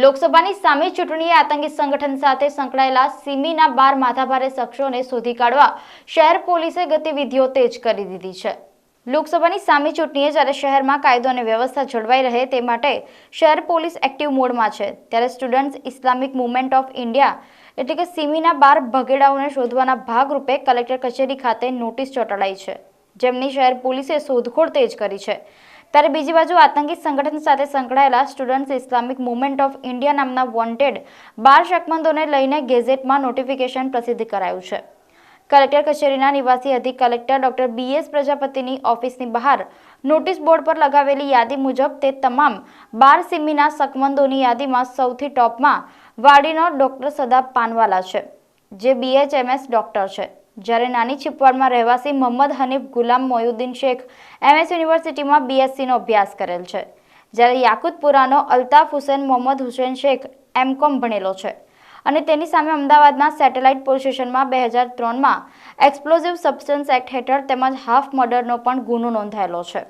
લોકસભાની સામી ચૂંટણીએ આતંકી સંગઠન સાથે સંકળાયેલા સિમીના 12 માથાભારે શખ્સોને શોધી કાઢવા શહેર પોલીસે ગતિવિધિઓ તેજ કરી દીધી છે। લોકસભાની સામી ચૂંટણીએ જ્યારે શહેરમાં કાયદો અને વ્યવસ્થા જળવાઈ રહે તે માટે શહેર પોલીસ એક્ટિવ મોડમાં છે, ત્યારે students Islamic movement of India એટલે કે સિમીના 12 ભગેડાઓને શોધવાના ભાગરૂપે કલેક્ટર કચેરી ખાતે નોટિસ ચોંટાડાઈ છે, જેમની શહેર પોલીસે શોધખોળ તેજ કરી છે। ત્યારે બીજી બાજુ આતંકી સંગઠન સાથે સંકળાયેલા students Islamic movement of India નામના વોન્ટેડ 12 શકમંદોને લઈને ગેઝેટમાં નોટિફિકેશન પ્રસિદ્ધ કરાયું છે। કલેક્ટર કચેરીના નિવાસી અધિક કલેક્ટર ડોક્ટર BS પ્રજાપતિની ઓફિસની બહાર નોટિસ બોર્ડ પર લગાવેલી યાદી મુજબ તે તમામ 12 સિમીના શકમંદોની યાદીમાં સૌથી ટોપમાં વાડીનો ડોક્ટર સદાબ પાનવાલા છે, જે BHMS ડોક્ટર છે, જ્યારે નાની છીપવાડમાં રહેવાસી મોહમ્મદ હનીફ ગુલામ મોયુદ્દીન શેખ MS યુનિવર્સિટીમાં BSc નો અભ્યાસ કરેલ છે, જ્યારે યાકુતપુરાનો અલ્તાફ હુસેન મોહમ્મદ હુસેન શેખ MCOM ભણેલો છે અને તેની સામે અમદાવાદના સેટેલાઇટ પોલીસ સ્ટેશનમાં 2003માં એક્સપ્લોઝિવ સબસ્ટન્સ એક્ટ હેઠળ તેમજ હાફ મર્ડરનો પણ ગુનો નોંધાયેલો છે।